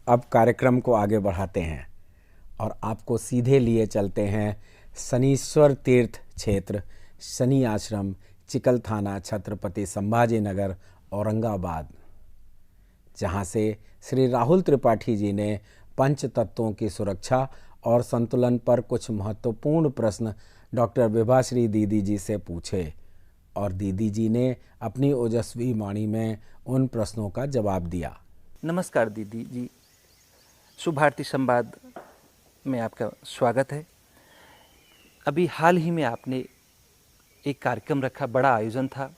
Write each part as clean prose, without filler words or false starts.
अब कार्यक्रम को आगे बढ़ाते हैं और आपको सीधे लिए चलते हैं शनीश्वर तीर्थ क्षेत्र, शनि आश्रम, चिकल थाना, छत्रपति संभाजी नगर, औरंगाबाद, जहां से श्री राहुल त्रिपाठी जी ने पंच तत्वों की सुरक्षा और संतुलन पर कुछ महत्वपूर्ण प्रश्न डॉक्टर विभाश्री दीदी जी से पूछे और दीदी जी ने अपनी ओजस्वी वाणी में उन प्रश्नों का जवाब दिया। नमस्कार दीदी जी, शुभ भारती संवाद में आपका स्वागत है। अभी हाल ही में आपने एक कार्यक्रम रखा, बड़ा आयोजन था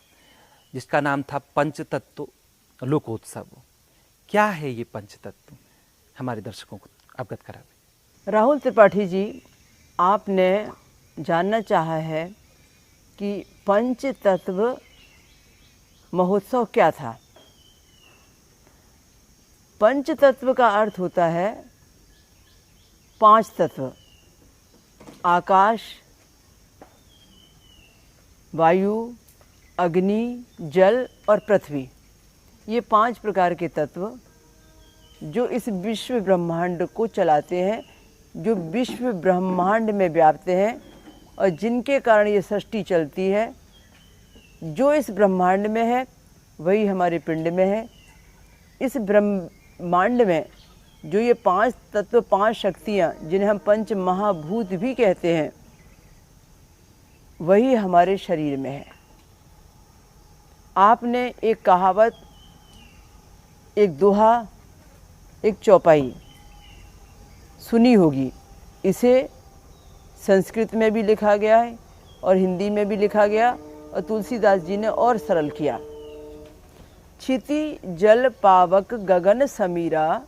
जिसका नाम था पंचतत्व लोकोत्सव। क्या है ये पंचतत्व, हमारे दर्शकों को अवगत करावें। राहुल त्रिपाठी जी, आपने जानना चाहा है कि पंचतत्व महोत्सव क्या था। पंचतत्व का अर्थ होता है 5 तत्व: आकाश, वायु, अग्नि, जल और पृथ्वी। ये 5 प्रकार के तत्व जो इस विश्व ब्रह्मांड को चलाते हैं, जो विश्व ब्रह्मांड में व्याप्त हैं और जिनके कारण ये सृष्टि चलती है। जो इस ब्रह्मांड में है वही हमारे पिंड में है। इस ब्रह्मांड में जो ये 5 तत्व, 5 शक्तियाँ, जिन्हें हम पंच महाभूत भी कहते हैं, वही हमारे शरीर में है। आपने एक कहावत, एक दोहा, एक चौपाई सुनी होगी। इसे संस्कृत में भी लिखा गया है और हिंदी में भी लिखा गया और तुलसीदास जी ने और सरल किया। क्षिति जल पावक गगन समीरा,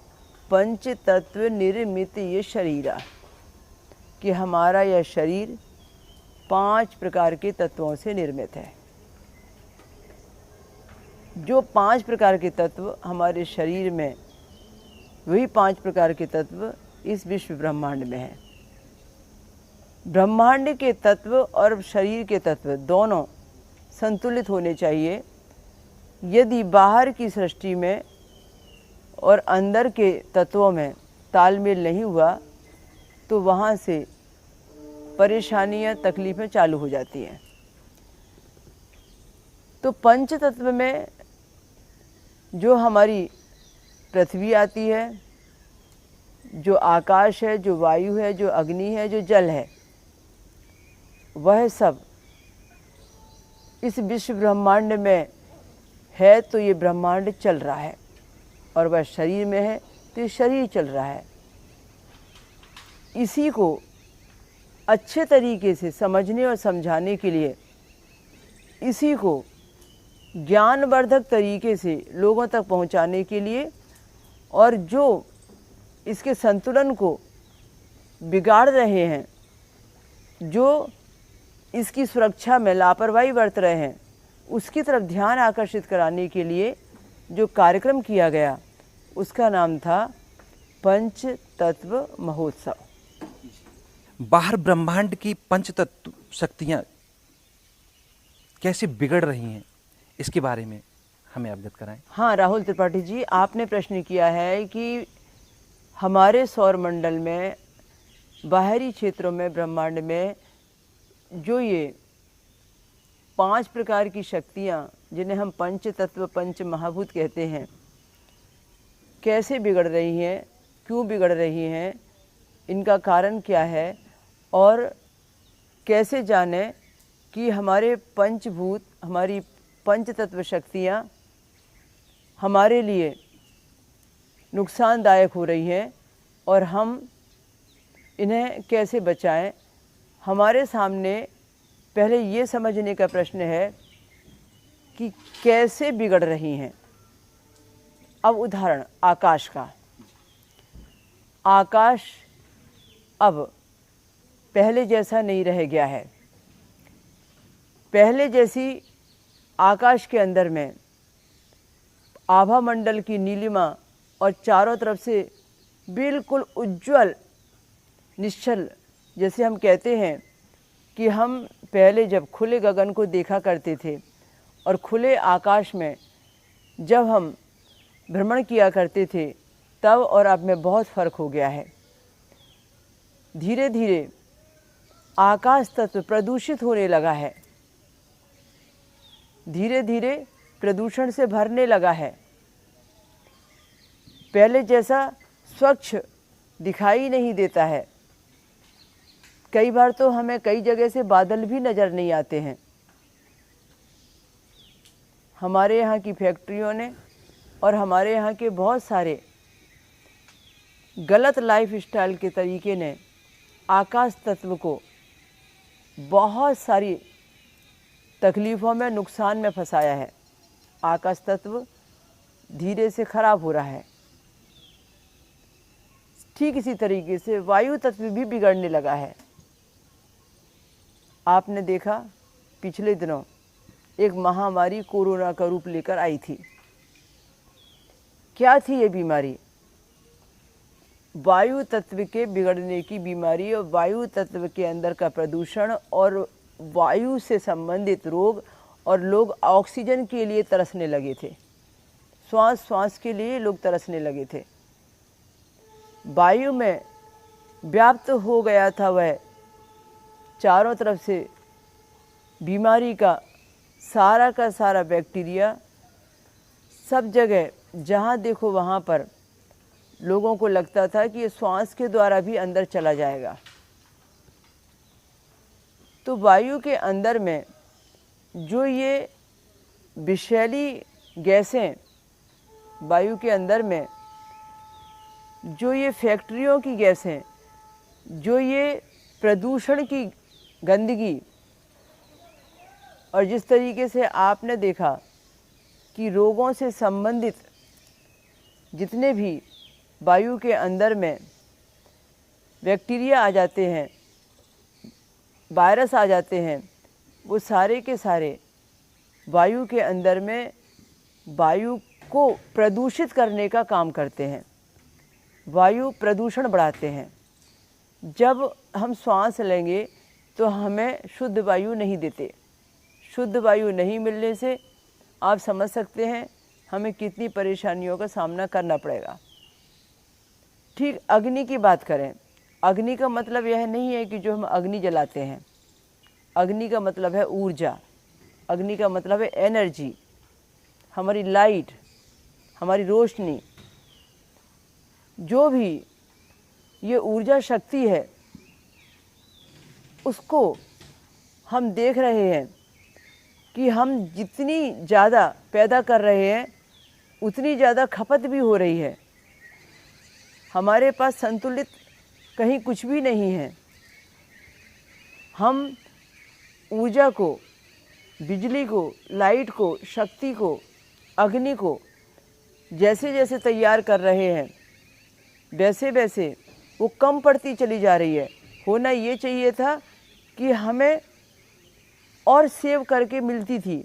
पंच तत्व निर्मित ये शरीरा। कि हमारा यह शरीर 5 प्रकार के तत्वों से निर्मित है। जो 5 प्रकार के तत्व हमारे शरीर में, वही 5 प्रकार के तत्व इस विश्व ब्रह्मांड में है। ब्रह्मांड के तत्व और शरीर के तत्व दोनों संतुलित होने चाहिए। यदि बाहर की सृष्टि में और अंदर के तत्वों में तालमेल नहीं हुआ तो वहाँ से परेशानियाँ, तकलीफ़ें चालू हो जाती हैं। तो पंच तत्व में जो हमारी पृथ्वी आती है, जो आकाश है, जो वायु है, जो अग्नि है, जो जल है, वह सब इस विश्व ब्रह्मांड में है। तो ये ब्रह्मांड चल रहा है और वह शरीर में है तो ये शरीर चल रहा है। इसी को अच्छे तरीके से समझने और समझाने के लिए, इसी को ज्ञानवर्धक तरीके से लोगों तक पहुंचाने के लिए, और जो इसके संतुलन को बिगाड़ रहे हैं, जो इसकी सुरक्षा में लापरवाही बरत रहे हैं, उसकी तरफ ध्यान आकर्षित कराने के लिए जो कार्यक्रम किया गया, उसका नाम था पंच तत्व महोत्सव। बाहर ब्रह्मांड की पंच तत्व शक्तियाँ कैसे बिगड़ रही हैं, इसके बारे में हमें अवगत कराएं। हाँ राहुल त्रिपाठी जी, आपने प्रश्न किया है कि हमारे सौर मंडल में, बाहरी क्षेत्रों में, ब्रह्मांड में जो ये 5 प्रकार की शक्तियाँ, जिन्हें हम पंच तत्व, पंच महाभूत कहते हैं, कैसे बिगड़ रही हैं, क्यों बिगड़ रही हैं, इनका कारण क्या है, और कैसे जाने कि हमारे पंचभूत, हमारी पंच तत्व शक्तियाँ हमारे लिए नुकसानदायक हो रही हैं और हम इन्हें कैसे बचाएं। हमारे सामने पहले ये समझने का प्रश्न है कि कैसे बिगड़ रही हैं। अब उदाहरण आकाश का। आकाश अब पहले जैसा नहीं रह गया है। पहले जैसी आकाश के अंदर में आभा मंडल की नीलिमा और चारों तरफ से बिल्कुल उज्जवल, निश्चल, जैसे हम कहते हैं कि हम पहले जब खुले गगन को देखा करते थे और खुले आकाश में जब हम भ्रमण किया करते थे तब और अब में बहुत फ़र्क हो गया है। धीरे धीरे आकाश तत्व प्रदूषित होने लगा है, धीरे धीरे प्रदूषण से भरने लगा है। पहले जैसा स्वच्छ दिखाई नहीं देता है। कई बार तो हमें कई जगह से बादल भी नज़र नहीं आते हैं। हमारे यहाँ की फैक्ट्रियों ने और हमारे यहाँ के बहुत सारे गलत लाइफ स्टाइल के तरीके ने आकाश तत्व को बहुत सारी तकलीफ़ों में, नुकसान में फंसाया है। आकाश तत्व धीरे से खराब हो रहा है। ठीक इसी तरीके से वायु तत्व भी बिगड़ने लगा है। आपने देखा पिछले दिनों एक महामारी कोरोना का रूप लेकर आई थी। क्या थी ये बीमारी? वायु तत्व के बिगड़ने की बीमारी और वायु तत्व के अंदर का प्रदूषण और वायु से संबंधित रोग, और लोग ऑक्सीजन के लिए तरसने लगे थे। श्वास के लिए लोग तरसने लगे थे। वायु में व्याप्त हो गया था वह चारों तरफ से बीमारी का सारा बैक्टीरिया। सब जगह जहाँ देखो वहाँ पर लोगों को लगता था कि ये श्वास के द्वारा भी अंदर चला जाएगा। तो वायु के अंदर में जो ये विषैली गैसें, वायु के अंदर में जो ये फैक्ट्रियों की गैसें, जो ये प्रदूषण की गंदगी, और जिस तरीके से आपने देखा कि रोगों से संबंधित जितने भी वायु के अंदर में बैक्टीरिया आ जाते हैं, वायरस आ जाते हैं, वो सारे के सारे वायु के अंदर में वायु को प्रदूषित करने का काम करते हैं, वायु प्रदूषण बढ़ाते हैं। जब हम श्वास लेंगे तो हमें शुद्ध वायु नहीं देते। शुद्ध वायु नहीं मिलने से आप समझ सकते हैं हमें कितनी परेशानियों का सामना करना पड़ेगा। ठीक अग्नि की बात करें, अग्नि का मतलब यह नहीं है कि जो हम अग्नि जलाते हैं। अग्नि का मतलब है ऊर्जा, अग्नि का मतलब है एनर्जी, हमारी लाइट, हमारी रोशनी। जो भी ये ऊर्जा शक्ति है उसको हम देख रहे हैं कि हम जितनी ज़्यादा पैदा कर रहे हैं उतनी ज़्यादा खपत भी हो रही है। हमारे पास संतुलित कहीं कुछ भी नहीं है। हम ऊर्जा को, बिजली को, लाइट को, शक्ति को, अग्नि को जैसे जैसे तैयार कर रहे हैं वैसे वैसे वो कम पड़ती चली जा रही है। होना ये चाहिए था कि हमें और सेव करके मिलती थी,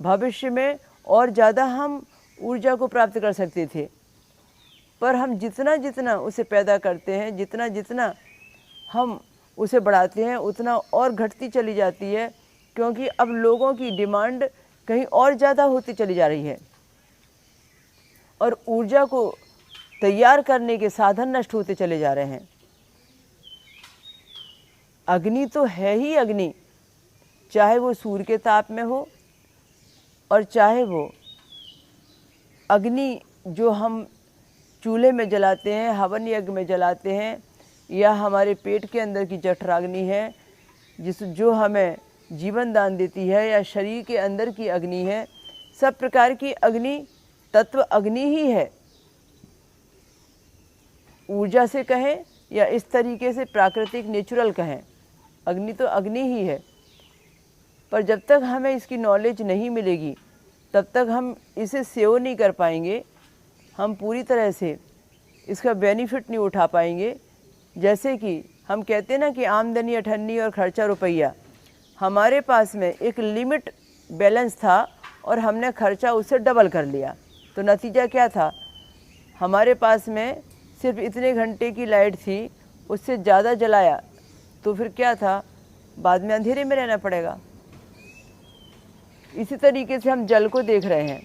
भविष्य में और ज़्यादा हम ऊर्जा को प्राप्त कर सकते थे। पर हम जितना जितना उसे पैदा करते हैं, जितना जितना हम उसे बढ़ाते हैं, उतना और घटती चली जाती है, क्योंकि अब लोगों की डिमांड कहीं और ज़्यादा होती चली जा रही है और ऊर्जा को तैयार करने के साधन नष्ट होते चले जा रहे हैं। अग्नि तो है ही अग्नि, चाहे वो सूर्य के ताप में हो और चाहे वो अग्नि जो हम चूल्हे में जलाते हैं, हवन यज्ञ में जलाते हैं, या हमारे पेट के अंदर की जठराग्नि है जो हमें जीवन दान देती है, या शरीर के अंदर की अग्नि है। सब प्रकार की अग्नि तत्व अग्नि ही है। ऊर्जा से कहें या इस तरीके से प्राकृतिक नेचुरल कहें, अग्नि तो अग्नि ही है। पर जब तक हमें इसकी नॉलेज नहीं मिलेगी तब तक हम इसे सेव नहीं कर पाएंगे, हम पूरी तरह से इसका बेनिफिट नहीं उठा पाएंगे। जैसे कि हम कहते हैं ना कि आमदनी अठन्नी और खर्चा रुपया। हमारे पास में एक लिमिट बैलेंस था और हमने खर्चा उससे डबल कर लिया, तो नतीजा क्या था? हमारे पास में सिर्फ इतने घंटे की लाइट थी, उससे ज़्यादा जलाया तो फिर क्या था? बाद में अंधेरे में रहना पड़ेगा। इसी तरीके से हम जल को देख रहे हैं।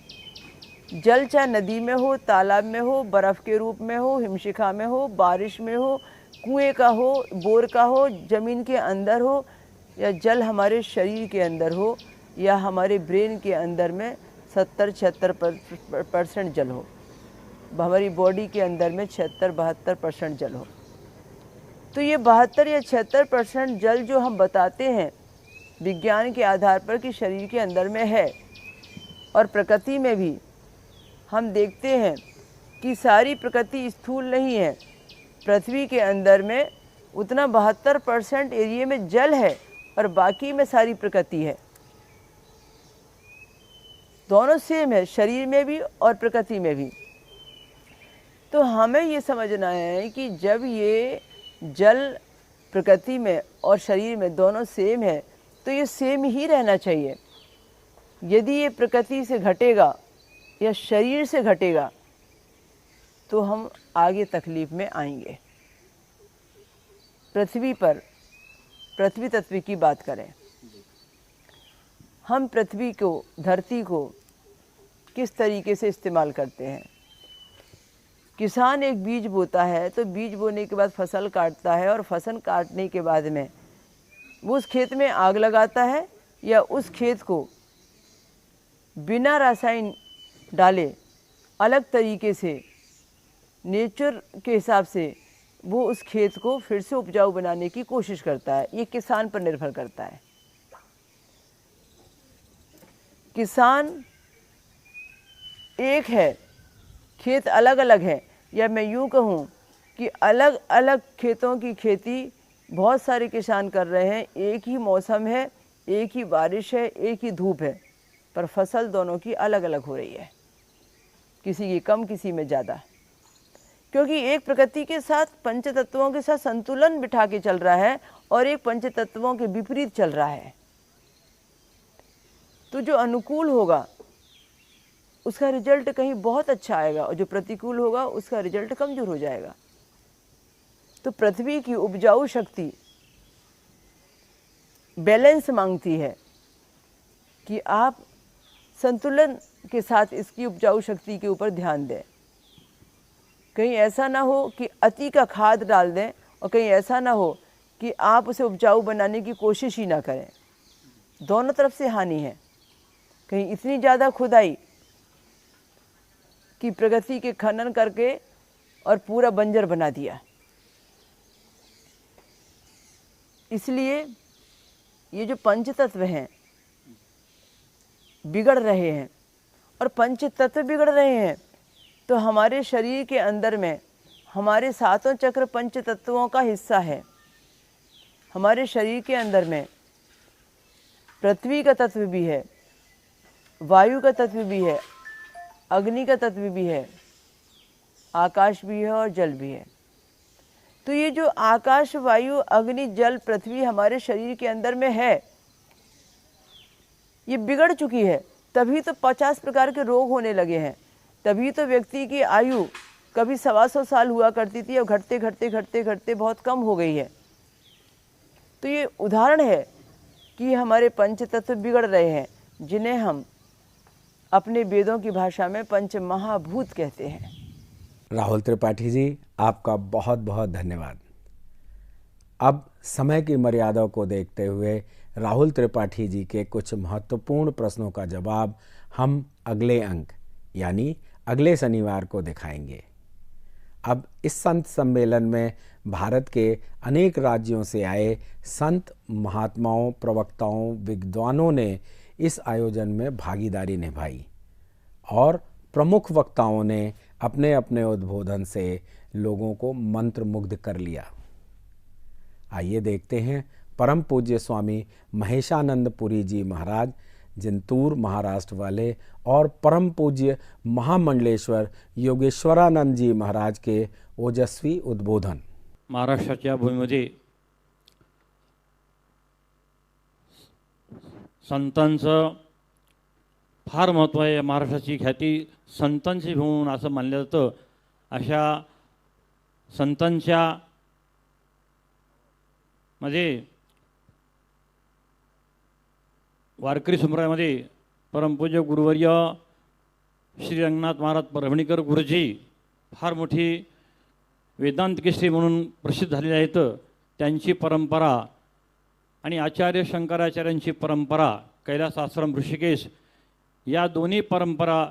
जल चाहे नदी में हो, तालाब में हो, बर्फ़ के रूप में हो, हिमशिखा में हो, बारिश में हो, कुएं का हो, बोर का हो, ज़मीन के अंदर हो, या जल हमारे शरीर के अंदर हो, या हमारे ब्रेन के अंदर में 70-76% जल हो, हमारी बॉडी के अंदर में 76-72% जल हो। तो ये 72 या 76% जल जो हम बताते हैं विज्ञान के आधार पर कि शरीर के अंदर में है, और प्रकृति में भी हम देखते हैं कि सारी प्रकृति स्थूल नहीं है। पृथ्वी के अंदर में उतना 72% एरिया में जल है और बाकी में सारी प्रकृति है। दोनों सेम है, शरीर में भी और प्रकृति में भी। तो हमें ये समझना है कि जब ये जल प्रकृति में और शरीर में दोनों सेम है तो ये सेम ही रहना चाहिए। यदि ये प्रकृति से घटेगा या शरीर से घटेगा तो हम आगे तकलीफ में आएंगे। पृथ्वी पर पृथ्वी तत्व की बात करें, हम पृथ्वी को, धरती को किस तरीके से इस्तेमाल करते हैं। किसान एक बीज बोता है तो बीज बोने के बाद फसल काटता है, और फसल काटने के बाद में वो उस खेत में आग लगाता है या उस खेत को बिना रासायन डाले अलग तरीके से नेचर के हिसाब से वो उस खेत को फिर से उपजाऊ बनाने की कोशिश करता है। ये किसान पर निर्भर करता है। किसान एक है, खेत अलग अलग है, या मैं यूँ कहूँ कि अलग अलग खेतों की खेती बहुत सारे किसान कर रहे हैं। एक ही मौसम है, एक ही बारिश है, एक ही धूप है, पर फसल दोनों की अलग अलग हो रही है, किसी की कम, किसी में ज़्यादा, क्योंकि एक प्रकृति के साथ, पंच तत्वों के साथ संतुलन बिठा के चल रहा है और एक पंच तत्वों के विपरीत चल रहा है। तो जो अनुकूल होगा उसका रिजल्ट कहीं बहुत अच्छा आएगा, और जो प्रतिकूल होगा उसका रिजल्ट कमज़ोर हो जाएगा। तो पृथ्वी की उपजाऊ शक्ति बैलेंस मांगती है कि आप संतुलन के साथ इसकी उपजाऊ शक्ति के ऊपर ध्यान दें। कहीं ऐसा ना हो कि अति का खाद डाल दें, और कहीं ऐसा ना हो कि आप उसे उपजाऊ बनाने की कोशिश ही ना करें। दोनों तरफ से हानि है। कहीं इतनी ज़्यादा खुदाई कि प्रकृति के खनन करके और पूरा बंजर बना दिया। इसलिए ये जो पंच तत्व हैं बिगड़ रहे हैं, और पंच तत्व बिगड़ रहे हैं तो हमारे शरीर के अंदर में हमारे सातों चक्र पंच तत्वों का हिस्सा है। हमारे शरीर के अंदर में पृथ्वी का तत्व भी है, वायु का तत्व भी है, अग्नि का तत्व भी है, आकाश भी है और जल भी है। तो ये जो आकाश, वायु, अग्नि, जल, पृथ्वी हमारे शरीर के अंदर में है, ये बिगड़ चुकी है। तभी तो 50 प्रकार के रोग होने लगे हैं। तभी तो व्यक्ति की आयु कभी 125 साल हुआ करती थी, और घटते घटते घटते घटते बहुत कम हो गई है। तो ये उदाहरण है कि हमारे पंच तत्व बिगड़ रहे हैं, जिन्हें हम अपने वेदों की भाषा में पंच महाभूत कहते हैं। राहुल त्रिपाठी जी, आपका बहुत बहुत धन्यवाद। अब समय की मर्यादा को देखते हुए राहुल त्रिपाठी जी के कुछ महत्वपूर्ण प्रश्नों का जवाब हम अगले अंक यानी अगले शनिवार को दिखाएंगे। अब इस संत सम्मेलन में भारत के अनेक राज्यों से आए संत, महात्माओं, प्रवक्ताओं, विद्वानों ने इस आयोजन में भागीदारी निभाई, और प्रमुख वक्ताओं ने अपने अपने उद्बोधन से लोगों को मंत्रमुग्ध कर लिया। आइए देखते हैं परम पूज्य स्वामी महेशानंद पुरी जी महाराज, जिंतूर महाराष्ट्र वाले, और परम पूज्य महामंडलेश्वर योगेश्वरानंद जी महाराज के ओजस्वी उद्बोधन। महाराष्ट्राच्या भूमीमध्ये संतांचं फार महत्त्व आहे। महाराष्ट्राची ख्याती संतांची भूमी म्हणून असं मानलं जातं। अशा संतांच्या मध्ये वारकरी संप्रदायामध्ये परमपूज्य गुरुवर्य श्री रंगनाथ महाराज परभणीकर गुरुजी फार मोठी वेदांत केसरी म्हणून प्रसिद्ध झालेले आहेत. त्यांची परंपरा आणि आचार्य शंकराचार्यांची परंपरा कैलास आश्रम ऋषिकेश या दोन्ही परंपरा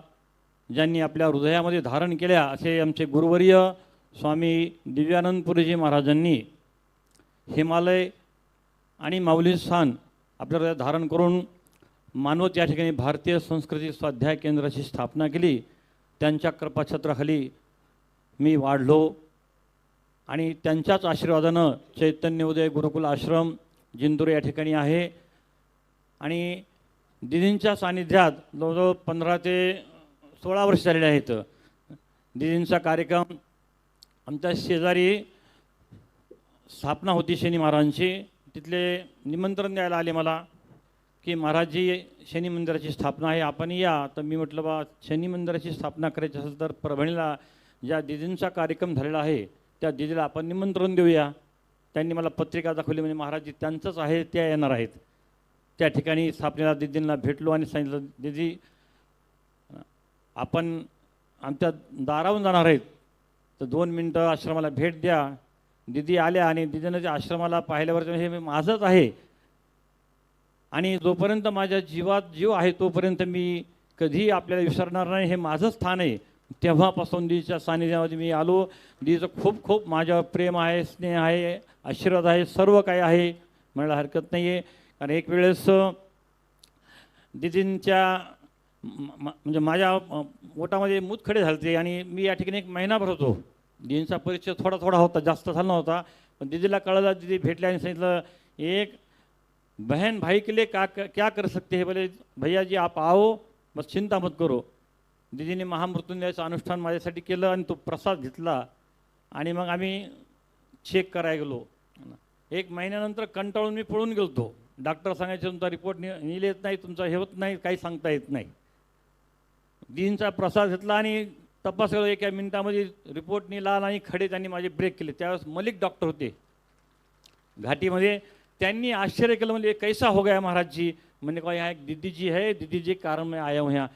ज्यांनी आपल्या हृदयामध्ये धारण केल्या असे आमचे गुरुवर्य स्वामी दिव्यानंदपुरीजी महाराजांनी हिमालय आणि माऊली स्थान आपल्या हृदयात धारण करून मानवत या ठिकाणी भारतीय संस्कृती स्वाध्याय केंद्राची स्थापना केली. त्यांच्या कृपाछत्राखाली मी वाढलो आणि त्यांच्याच आशीर्वादानं चैतन्योदय गुरुकुल आश्रम जिंतूर या ठिकाणी आहे. आणि दिदींच्या सानिध्यात जवळजवळ 15 ते 16 वर्ष झालेले आहेत. दिदींचा कार्यक्रम आमच्या शेजारी स्थापना होती शनी महाराजांची, तिथले निमंत्रण द्यायला आले मला की महाराजजी शनी मंदिराची स्थापना आहे, आपण या. तर मी म्हटलं बा शनी मंदिराची स्थापना करायची असेल तर परभणीला ज्या दिदींचा कार्यक्रम झालेला आहे त्या दिदीला आपण निमंत्रण देऊया. त्यांनी मला पत्रिका दाखवली, म्हणजे महाराजजी त्यांचंच आहे, त्या येणार आहेत. त्या ठिकाणी स्थापनेला दिदींना भेटलो आणि सांगितलं दिदी आपण आमच्या दारावून जाणार आहेत तर 2 मिनटं आश्रमाला भेट द्या. दिदी आल्या आणि दिदीनं त्या आश्रमाला पाहिल्यावर हे माझंच आहे आणि जोपर्यंत माझ्या जीवात जीव आहे तोपर्यंत मी कधीही आपल्याला विसरणार नाही, हे माझं स्थान आहे. तेव्हापासून दिदीच्या सानिध्यामध्ये मी आलो. दिदीचं खूप खूप माझ्यावर प्रेम आहे, स्नेह आहे, आशीर्वाद आहे, सर्व काही आहे, म्हणायला हरकत नाही आहे. कारण एक वेळेस दिदींच्या म्हणजे माझ्या पोटामध्ये मूतखडे झाले आणि मी या ठिकाणी 1 महिनाभर होतो. दिदींचा परिचय थोडा थोडा होता, जास्त झाला नव्हता. पण दिदीला कळलं, दिदी भेटल्या आणि सांगितलं एक बहन भाई के लिए क्या कर सकते हैं, बोले भैया जी आप आओ, बस चिंता मत करो. दिदीने महामृत्युंजयाचं अनुष्ठान माझ्यासाठी केलं आणि तो प्रसाद घेतला आणि मग आम्ही चेक करायला गेलो. 1 महिन्यानंतर कंटाळून मी पळून गेलो. डॉक्टर सांगायचे तुमचा रिपोर्ट नील येत नाही, तुमचा हे होत नाही, काही सांगता येत नाही. दिदींचा प्रसाद घेतला आणि तपास केला. 1 मिनिटामध्ये रिपोर्ट नीला आणि खडे त्यांनी माझे ब्रेक केले. त्यावेळेस मलिक डॉक्टर होते घाटीमध्ये. त्यांनी आश्चर्य केलं, म्हणजे कैसा हो गया महाराज जी. म्हणजे काय यहाँ एक दीदी जी है, दीदी जी कारण मैं आया हूँ यहाँ.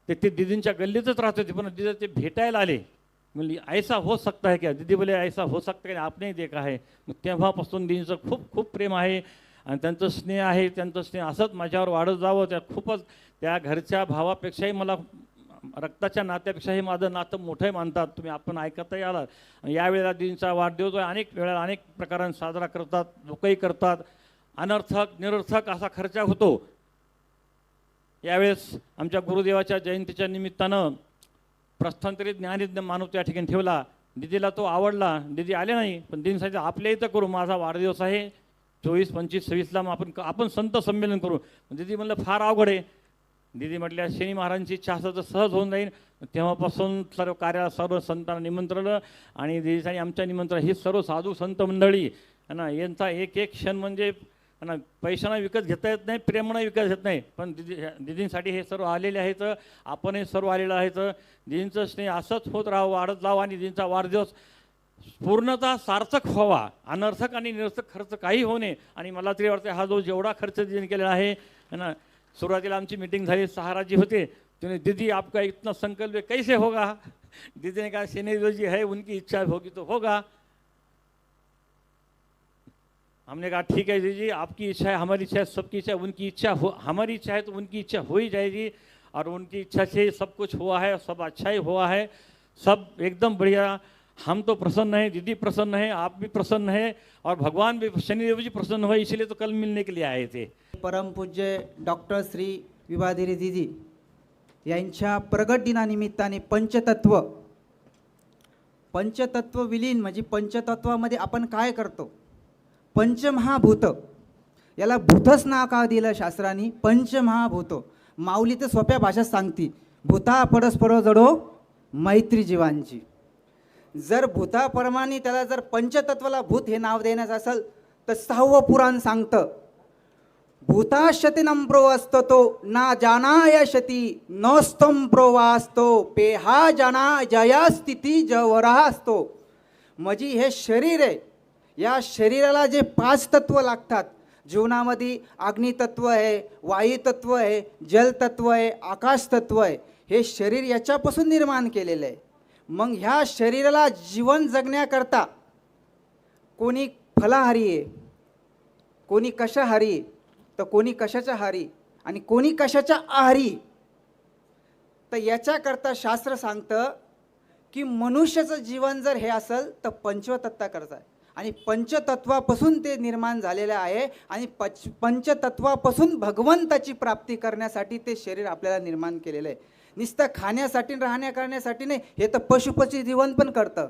ते दीदींच्या गल्लीतच राहत होते पण दीदी ते भेटायला आले. म्हणजे ऐसा हो सकता है क्या. दीदी बोले ऐसा हो सकता है आपने देखा है. मग तेव्हापासून दीदींचं खूप खूप प्रेम आहे आणि त्यांचं स्नेह आहे. त्यांचं स्नेह असंच माझ्यावर वाढत जावं. त्या खूपच त्या घरच्या भावापेक्षाही मला रक्ताच्या नात्यापेक्षाही माझं नातं मोठं मानतात. तुम्ही आपण ऐकताही आलात. यावेळेला दीदींचा वाढदिवस अनेक वेळा अनेक प्रकारांनी साजरा करतात, लोकही करतात. अनर्थक निरर्थक असा खर्च होतो. यावेळेस आमच्या गुरुदेवाच्या जयंतीच्या निमित्तानं प्रस्थांतरित ज्ञानयज्ञ मानव त्या ठिकाणी ठेवला. दिदीला तो आवडला. दिदी आले नाही पण दिदी सांगितलं आपल्या इथं करू, माझा वाढदिवस आहे 24, 25, 26ला मग आपण संत संमेलन करू. दिदी म्हणलं फार अवघड आहे. दिदी म्हटल्या शनी महाराजांची इच्छा असं तर सहज होऊन जाईल. तेव्हापासून सर्व कार्याला सर्व संतांना निमंत्रण आणि दिदीचं आणि आमच्या निमंत्रण ही सर्व साधू संत मंडळी है ना, यांचा एक एक क्षण म्हणजे ना पैशांना विकत घेता येत नाही, प्रेमानं विकत घेत नाही. पण दिदींसाठी हे सर्व आलेले आहेत, आपणही सर्व आलेलं आहेत. दिदींचं स्नेह असंच होत राहावं, वाढत जावं आणि दिदींचा वाढदिवस पूर्णतः सार्थक व्हावा. अनर्थक आणि निरर्थक खर्च काही होऊ नये. आणि मला तरी वाटतं हा जो जेवढा खर्च दिदीने केलेला आहे ना, सुरुवातीला आमची मीटिंग झाली, सहाराजी होते. तुमने दीदी आपका इतना संकल्प कैसे होगा. दीदी ने कहा शनि जो जी है उनकी इच्छा होगी तो होगा. हमने कहा ठीक है दीदी, आपकी इच्छा है, हमारी इच्छा है, सबकी इच्छा है, उनकी इच्छा हो, हमारी इच्छा है तो उनकी इच्छा हो ही जाएगी. और उनकी इच्छा से सब कुछ हुआ है, सब अच्छा ही हुआ है, सब एकदम बढ़िया. हम तो प्रसन्न हैं, दीदी प्रसन्न है, आप भी प्रसन्न है और भगवान भी शनिदेव जी प्रसन्न हुए, इसलिए तो कल मिलने के लिए आए थे. परम पूज्य डॉक्टर श्री विभादेवी दीदी यांच्या प्रगट दिनानिमित्ताने पंचतत्व विलीन म्हणजे पंचतत्वामध्ये आपण काय करतो. पंचमहाभूत याला भूतच नाव का दिलं शास्त्रांनी. पंचमहाभूत माऊली तर सोप्या भाषेत सांगती, भूता परस्पर जडो मैत्री जीवांची. जर भूताप्रमाणे त्याला जर पंचतत्वाला भूत हे नाव देण्याचं असेल तर 6वं पुराण सांगतं भूताशतीनं प्रोवस्तो ना जानायशती नस्तम प्रोवास्तो पेहा जाना जया स्थिती जवरा असतो. म्हणजे हे शरीर आहे, या शरीराला जे 5 तत्व लागतात जीवनामध्ये, अग्नितत्व आहे, वायुतत्व आहे, जलतत्व आहे, आकाशतत्व आहे. हे शरीर याच्यापासून निर्माण केलेलं आहे. मग ह्या शरीराला जीवन जगण्याकरता कोणी फलाहारी आहे, कोणी कशाहारी, तर कोणी कशाच्या हारी आणि कोणी कशाच्या आहारी. तर याच्याकरता शास्त्र सांगतं की मनुष्याचं जीवन जर हे असेल तर पंचतत्वाकरता आहे आणि पंचतत्वापासून ते निर्माण झालेलं आहे आणि पंचतत्वापासून भगवंताची प्राप्ती करण्यासाठी ते शरीर आपल्याला निर्माण केलेलं आहे. नुसतं खाण्यासाठी राहण्या करण्यासाठी नाही. हे तर पशुपची जीवन पण करतं,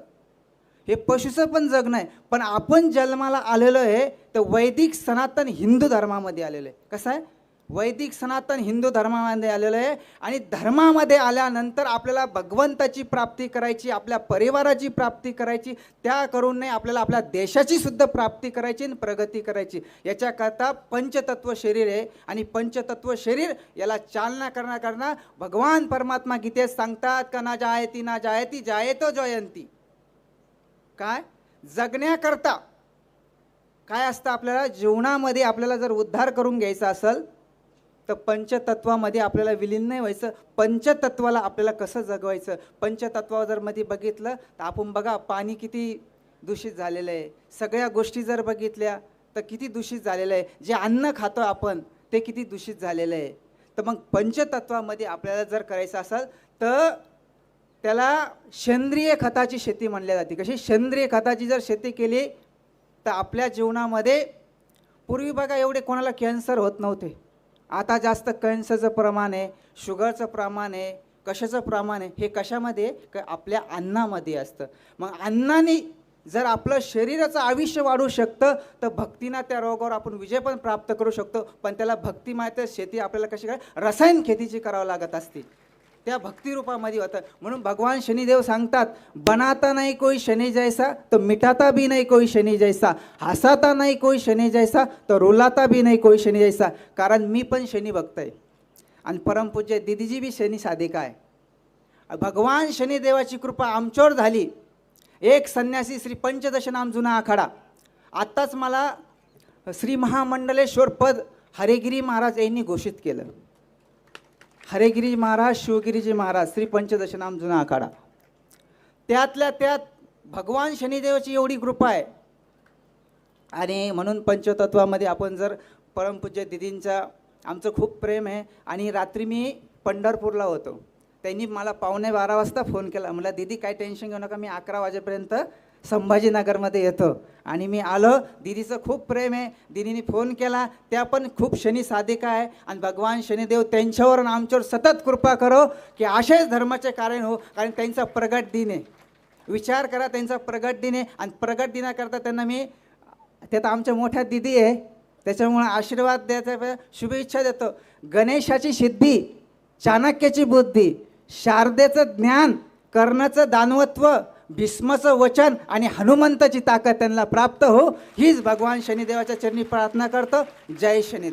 हे पशुचं पण जगणं आहे. पण आपण जन्माला आलेलो आहे तर वैदिक सनातन हिंदू धर्मामध्ये आलेलं आहे. कसं आहे? वैदिक सनातन हिंदू धर्मामध्ये आलेलं आहे आणि धर्मामध्ये आल्यानंतर आपल्याला भगवंताची प्राप्ती करायची, आपल्या परिवाराची प्राप्ती करायची, त्या करून नाही आपल्याला आपल्या देशाची सुद्धा प्राप्ती करायची आणि प्रगती करायची. याच्याकरता पंचतत्व शरीर आहे आणि पंचतत्व शरीर याला चालना करण्याकरता भगवान परमात्मा गीतेत सांगतात का ना जायती जायतो जयंती. काय जगण्याकरता काय असतं? आपल्याला जीवनामध्ये आपल्याला जर उद्धार करून घ्यायचा असेल तर पंचतत्वामध्ये आपल्याला विलीन नाही व्हायचं. पंचतत्वाला आपल्याला कसं जगवायचं? पंचतत्वावर जर मध्ये बघितलं तर आपण बघा पाणी किती दूषित झालेलं आहे, सगळ्या गोष्टी जर बघितल्या तर किती दूषित झालेलं आहे, जे अन्न खातो आपण ते किती दूषित झालेलं आहे. तर मग पंचतत्वामध्ये आपल्याला जर करायचं असेल तर त्याला सेंद्रिय खताची शेती म्हणली जाते. कशी? सेंद्रिय खताची जर शेती केली तर आपल्या जीवनामध्ये पूर्वी बघा एवढे कोणाला कॅन्सर होत नव्हते, आता जास्त कॅन्सरचं प्रमाण आहे, शुगरचं प्रमाण आहे, कशाचं प्रमाण आहे. हे कशामध्ये? आपल्या अन्नामध्ये असतं. मग अन्नाने जर आपलं शरीराचं आयुष्य वाढू शकतं तर भक्तीनं त्या रोगावर आपण विजय पण प्राप्त करू शकतो. पण त्याला भक्ती माहिती शेती आपल्याला कशी काय रसायन खेतीची करावं लागत असते, त्या भक्तिरूपामध्ये होतं. म्हणून भगवान शनिदेव सांगतात बनाता नाही कोई शनि जैसा तो मिटाता भी नहीं कोई शनि जैसा, हसाता नाही कोई शनि जैसा तो रुलाता भी नहीं कोई शनि जैसा. कारण मी पण शनी भक्त आहे आणि परमपूज्य दिदीजी बी शनी साधिका आहे. भगवान शनिदेवाची कृपा आमच्यावर झाली. एक संन्यासी श्री पंचदश नाम जुना आखाडा, आत्ताच मला श्री महामंडलेश्वर पद हरेगिरी महाराज यांनी घोषित केलं. हरेगिरी महाराज, शिवगिरीजी महाराज, श्री पंचदश नाम जुना आखाडा. त्यातल्या त्यात भगवान शनिदेवाची एवढी कृपा आहे. आणि म्हणून पंचतत्वामध्ये आपण जर परमपूज्य दिदींचा आमचं खूप प्रेम आहे. आणि रात्री मी पंढरपूरला होतो, त्यांनी मला 11:15 वाजता फोन केला. म्हटलं दीदी काय टेन्शन घेऊ नका, मी 11 वाजेपर्यंत संभाजीनगरमध्ये येतो. आणि मी आलो. दीदीचं खूप प्रेम आहे. दीदीने फोन केला, त्या पण खूप शनी साधिका आहे आणि भगवान शनिदेव त्यांच्यावर आणि आमच्यावर सतत कृपा करो की असेच धर्माचे कारण हो. कारण त्यांचा प्रगट दिन आहे. विचार करा, त्यांचा प्रगट दिन आहे आणि प्रगट दिनाकरता त्यांना मी, त्यात आमच्या मोठ्या दीदी आहे त्याच्यामुळे आशीर्वाद द्यायचा, शुभेच्छा देतो. गणेशाची सिद्धी, चाणक्याची बुद्धी, शारदेचं ज्ञान, कर्णाचं दानवत्व, भीष्माचं वचन आणि हनुमंताची ताकद त्यांना प्राप्त हो, हीच भगवान शनिदेवाच्या चरणी प्रार्थना करतो. जय शनिदेव.